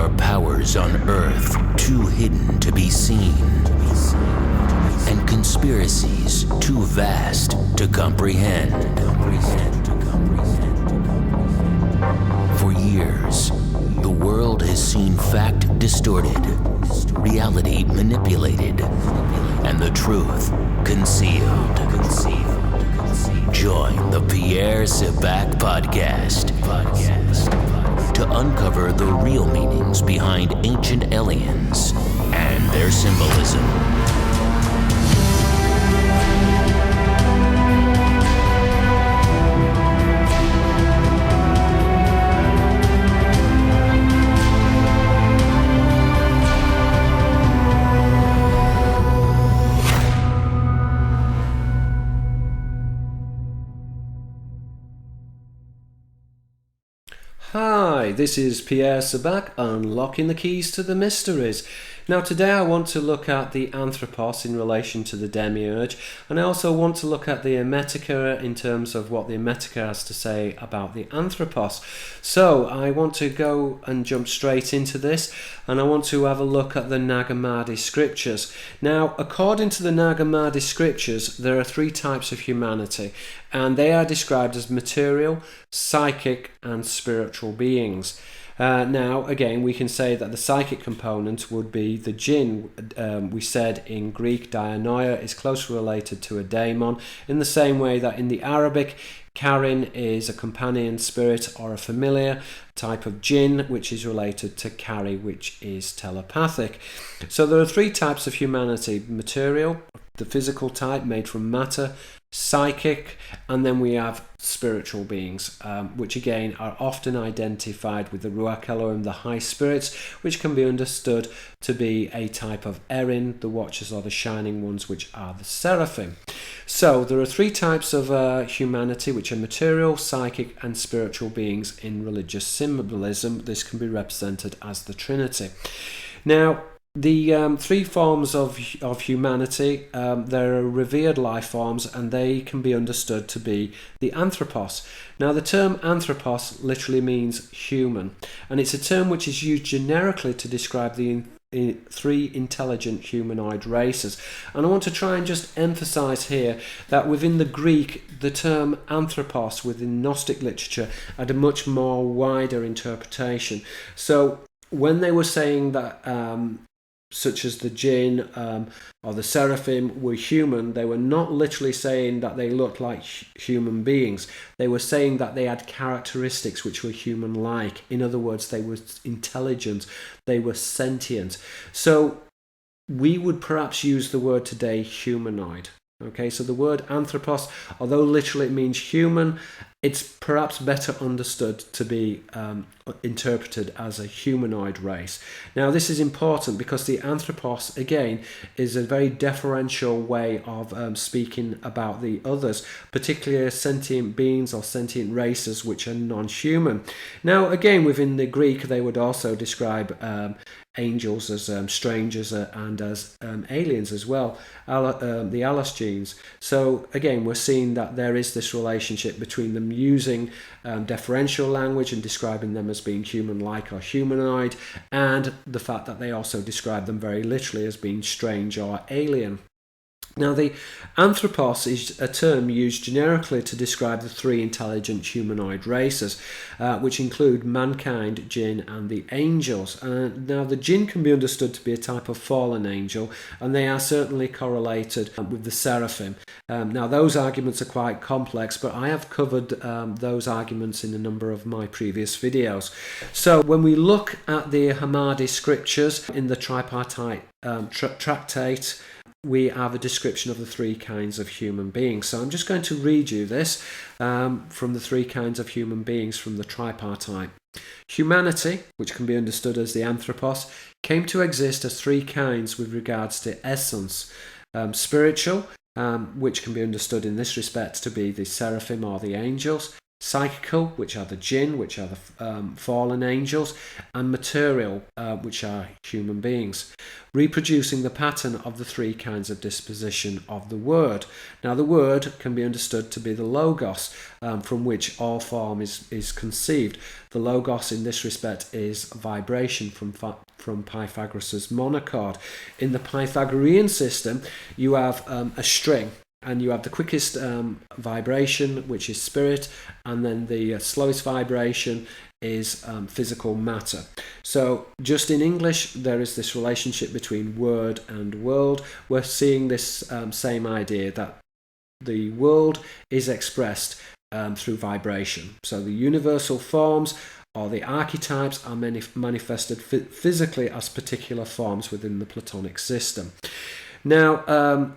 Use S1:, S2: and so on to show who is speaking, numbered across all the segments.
S1: are powers on Earth too hidden to be seen, and conspiracies too vast to comprehend. For years, the world has seen fact distorted, reality manipulated, and the truth concealed. Join the SABAK podcast to uncover the real meanings behind ancient aliens and their symbolism.
S2: Hi, this is SABAK, unlocking the keys to the mysteries. Now today I want to look at the Anthropos in relation to the Demiurge, and I also want to look at the Hermetica in terms of what the Hermetica has to say about the Anthropos. So I want to go and jump straight into this, and I want to have a look at the Nag Hammadi scriptures. Now, according to the Nag Hammadi scriptures, there are three types of humanity, and they are described as material, psychic, and spiritual beings. Now, again, we can say that the psychic component would be the jinn. We said in Greek, dianoia is closely related to a daemon, in the same way that in the Arabic, Karin is a companion spirit or a familiar type of jinn, which is related to Kari, which is telepathic. So there are three types of humanity: material, the physical type made from matter, psychic, and then we have spiritual beings, which again are often identified with the ru'akh Elohim, the high spirits, which can be understood to be a type of Erin, the watchers or the shining ones, which are the seraphim. So there are three types of humanity, which are material, psychic, and spiritual beings. In religious symbolism, this can be represented as the Trinity. Now, the three forms of humanity, there are revered life forms, and they can be understood to be the Anthropos. Now, the term Anthropos literally means human, and it's a term which is used generically to describe the three intelligent humanoid races. And I want to try and just emphasize here that within the Greek, the term Anthropos within Gnostic literature had a much more wider interpretation. So when they were saying that such as the jinn or the seraphim were human, they were not literally saying that they looked like human beings. They were saying that they had characteristics which were human-like. In other words, they were intelligent, they were sentient. So we would perhaps use the word today humanoid. Okay, so the word Anthropos, although literally it means human, it's perhaps better understood to be interpreted as a humanoid race. Now, this is important because the Anthropos, again, is a very deferential way of speaking about the others, particularly sentient beings or sentient races which are non-human. Now, again, within the Greek, they would also describe angels as strangers and as aliens as well, the Allogenes. So again, we're seeing that there is this relationship between them using deferential language and describing them as being human-like or humanoid, and the fact that they also describe them very literally as being strange or alien. Now, the Anthropos is a term used generically to describe the three intelligent humanoid races, which include mankind, jinn, and the angels. Now, the jinn can be understood to be a type of fallen angel, and they are certainly correlated with the seraphim. Now, those arguments are quite complex, but I have covered those arguments in a number of my previous videos. So, when we look at the Hammadi scriptures in the Tripartite tractate, we have a description of the three kinds of human beings. So I'm just going to read you this from the three kinds of human beings from the Tripartite. Humanity, which can be understood as the Anthropos, came to exist as three kinds with regards to essence. Spiritual, which can be understood in this respect to be the seraphim or the angels. psychical, which are the jinn, which are the fallen angels, and material, which are human beings, reproducing the pattern of the three kinds of disposition of the word. Now, the word can be understood to be the logos, from which all form is conceived. The logos in this respect is vibration from Pythagoras' monochord. In the Pythagorean system, you have a string, and you have the quickest vibration, which is spirit, and then the slowest vibration is physical matter. So just in English, there is this relationship between word and world. We're seeing this same idea that the world is expressed through vibration. So the universal forms or the archetypes are manifested physically as particular forms within the Platonic system. Now,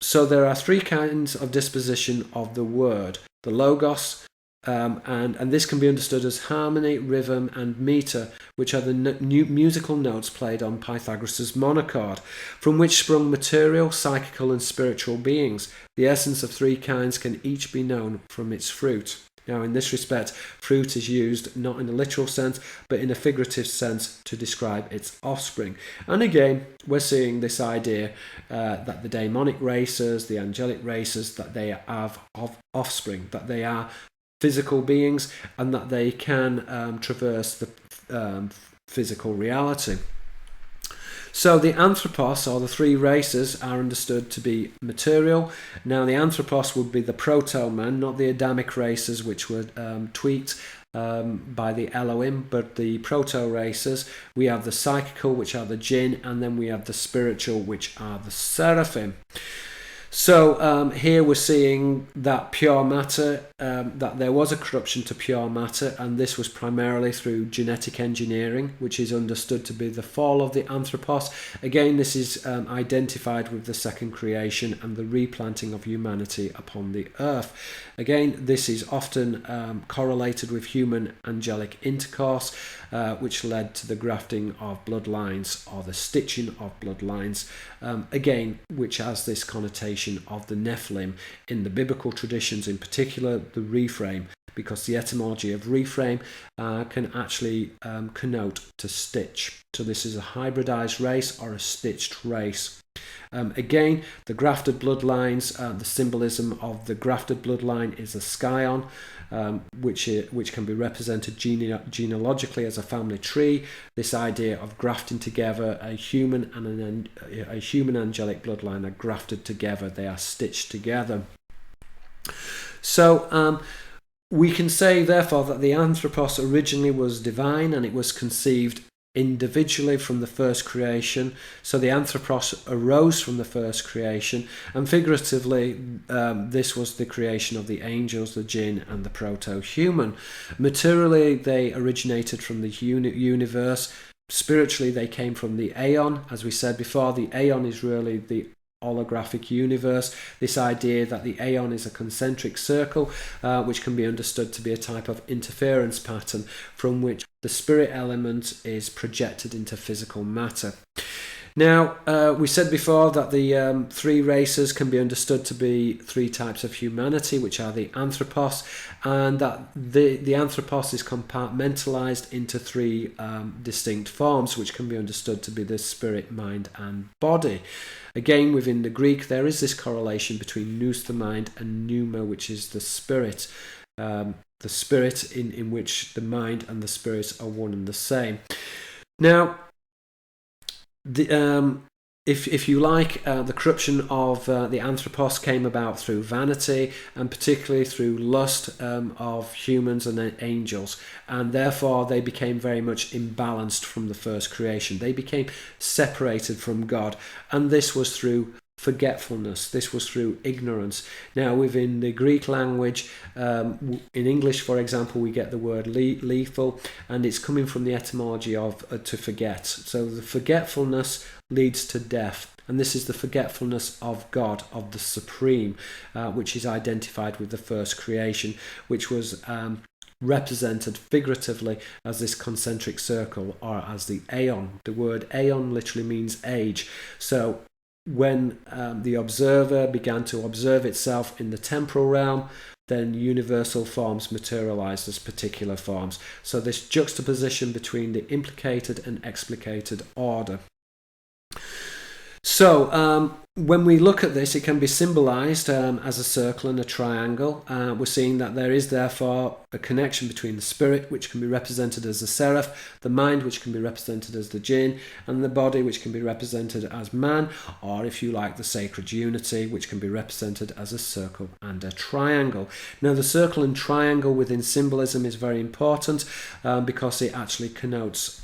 S2: so there are three kinds of disposition of the word: the logos, and this can be understood as harmony, rhythm, and meter, which are the musical notes played on Pythagoras' monochord, from which sprung material, psychical, and spiritual beings. The essence of three kinds can each be known from its fruit. Now, in this respect, fruit is used not in a literal sense, but in a figurative sense to describe its offspring. And again, we're seeing this idea that the demonic races, the angelic races, that they have offspring, that they are physical beings, and that they can traverse the physical reality. So the Anthropos, or the three races, are understood to be material. Now the Anthropos would be the proto-man, not the Adamic races, which were tweaked by the Elohim, but the proto-races. We have the psychical, which are the jinn, and then we have the spiritual, which are the seraphim. So here we're seeing that pure matter, that there was a corruption to pure matter, and this was primarily through genetic engineering, which is understood to be the fall of the Anthropos. Again, this is identified with the second creation and the replanting of humanity upon the earth. Again, this is often correlated with human-angelic intercourse, which led to the grafting of bloodlines or the stitching of bloodlines, again, which has this connotation of the Nephilim in the biblical traditions, in particular the reframe, because the etymology of reframe can actually connote to stitch. So this is a hybridized race or a stitched race. Again, the grafted bloodlines, the symbolism of the grafted bloodline is a scion, which can be represented genealogically as a family tree. This idea of grafting together a human and a human angelic bloodline are grafted together, they are stitched together. So we can say therefore that the Anthropos originally was divine, and it was conceived individually from the first creation. So the Anthropos arose from the first creation, and figuratively this was the creation of the angels, the jinn, and the proto-human. Materially, they originated from the universe. Spiritually, they came from the aeon. As we said before, the aeon is really the holographic universe. This idea that the aeon is a concentric circle, which can be understood to be a type of interference pattern from which the spirit element is projected into physical matter. Now, we said before that the three races can be understood to be three types of humanity, which are the Anthropos, and that the Anthropos is compartmentalized into three distinct forms, which can be understood to be the spirit, mind, and body. Again, within the Greek, there is this correlation between nous, the mind, and pneuma, which is the spirit. The spirit in which the mind and the spirit are one and the same. Now, if you like, the corruption of the Anthropos came about through vanity, and particularly through lust of humans and angels, and therefore they became very much imbalanced from the first creation. They became separated from God, and this was through forgetfulness. This was through ignorance. Now, within the Greek language, in English, for example, we get the word lethal, and it's coming from the etymology of to forget. So the forgetfulness leads to death, and this is the forgetfulness of God, of the Supreme, which is identified with the first creation, which was represented figuratively as this concentric circle, or as the aeon. The word aeon literally means age. So when the observer began to observe itself in the temporal realm, then universal forms materialized as particular forms. So this juxtaposition between the implicated and explicated order. So when we look at this, it can be symbolized as a circle and a triangle. We're seeing that there is therefore a connection between the spirit, which can be represented as the seraph, the mind, which can be represented as the jinn, and the body, which can be represented as man, or if you like, the sacred unity, which can be represented as a circle and a triangle. Now, the circle and triangle within symbolism is very important because it actually connotes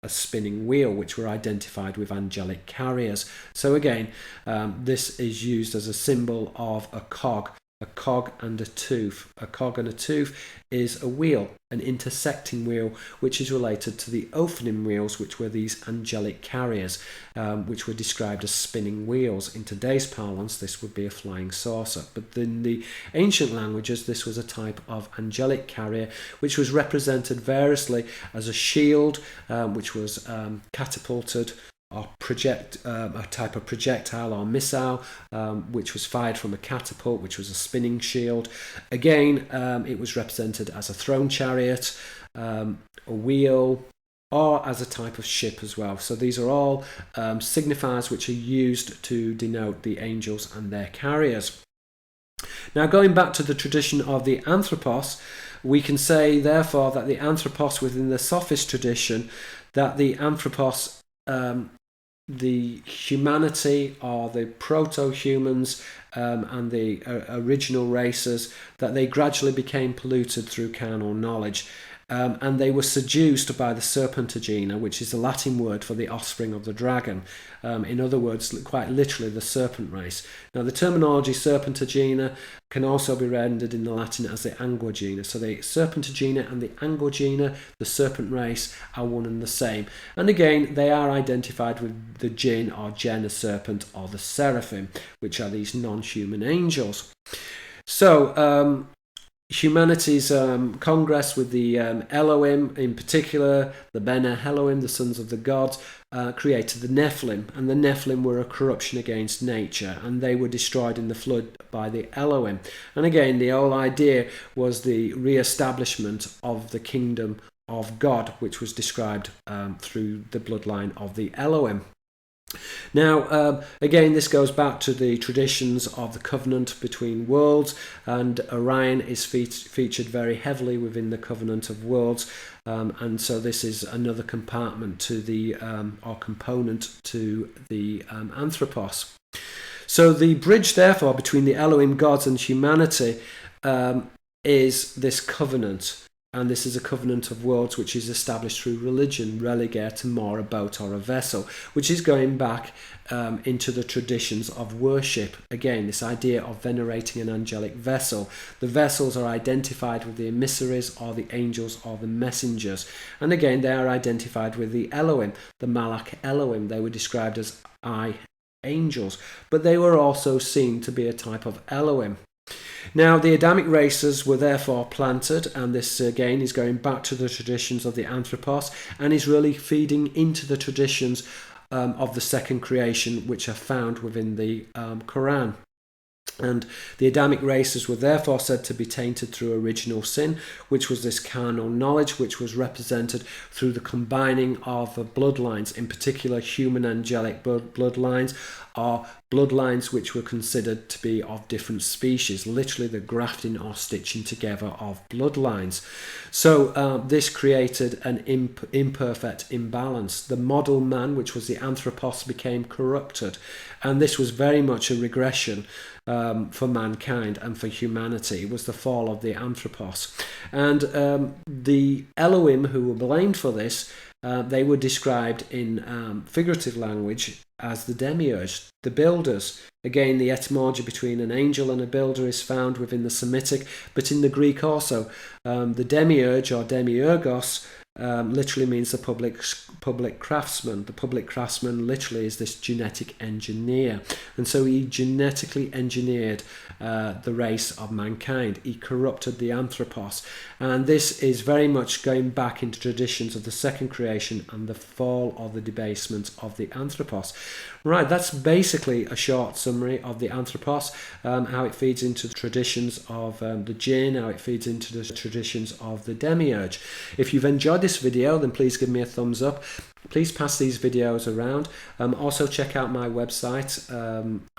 S2: a spinning wheel, which were identified with angelic carriers. So again, this is used as a symbol of a cog and a tooth. A cog and a tooth is a wheel, an intersecting wheel, which is related to the Ophanim wheels, which were these angelic carriers, which were described as spinning wheels. In today's parlance, this would be a flying saucer. But in the ancient languages, this was a type of angelic carrier, which was represented variously as a shield, which was catapulted, or a type of projectile or missile, which was fired from a catapult, which was a spinning shield. Again, it was represented as a throne chariot, a wheel, or as a type of ship as well. So these are all signifiers which are used to denote the angels and their carriers. Now, going back to the tradition of the Anthropos, we can say therefore that the Anthropos within the Sophist tradition, that the Anthropos, the humanity or the proto-humans and the original races, that they gradually became polluted through carnal knowledge. And they were seduced by the serpentagina, which is the Latin word for the offspring of the dragon. In other words, quite literally, the serpent race. Now, the terminology serpentagina can also be rendered in the Latin as the anguagina. So the serpentagina and the anguagina, the serpent race, are one and the same. And again, they are identified with the jinn or Jinn, serpent, or the seraphim, which are these non-human angels. So, humanity's congress with the Elohim, in particular the Bene Elohim, the sons of the gods, created the Nephilim, and the Nephilim were a corruption against nature, and they were destroyed in the flood by the Elohim. And again, the whole idea was the re-establishment of the kingdom of God, which was described through the bloodline of the Elohim. Now, again, this goes back to the traditions of the covenant between worlds, and Orion is featured very heavily within the covenant of worlds, and so this is another compartment to the or component to the Anthropos. So the bridge, therefore, between the Elohim gods and humanity is this covenant. And this is a covenant of worlds which is established through religion, religare to more, a boat or a vessel, which is going back into the traditions of worship. Again, this idea of venerating an angelic vessel. The vessels are identified with the emissaries or the angels or the messengers. And again, they are identified with the Elohim, the Malach Elohim. They were described as angels, but they were also seen to be a type of Elohim. Now, the Adamic races were therefore planted, and this again is going back to the traditions of the Anthropos, and is really feeding into the traditions of the second creation, which are found within the Quran. And the Adamic races were therefore said to be tainted through original sin, which was this carnal knowledge, which was represented through the combining of bloodlines, in particular human-angelic bloodlines, or bloodlines which were considered to be of different species, literally the grafting or stitching together of bloodlines. So this created an imperfect imbalance. The model man, which was the Anthropos, became corrupted, and this was very much a regression for mankind and for humanity. It was the fall of the Anthropos. And the Elohim who were blamed for this, they were described in figurative language as the Demiurge, the builders. Again, the etymology between an angel and a builder is found within the Semitic, but in the Greek also. The Demiurge or Demiurgos literally means the public craftsman. The public craftsman literally is this genetic engineer, and so he genetically engineered the race of mankind. He corrupted the Anthropos, and this is very much going back into traditions of the second creation and the fall or the debasement of the Anthropos. Right, that's basically a short summary of the Anthropos, how it feeds into the traditions of the jinn, how it feeds into the traditions of the Demiurge. If you've enjoyed this video, then please give me a thumbs up. Please pass these videos around. Also check out my website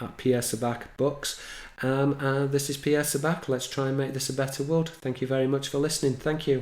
S2: at PIERRE SABAK Books. This is PIERRE SABAK. Let's try and make this a better world. Thank you very much for listening. Thank you.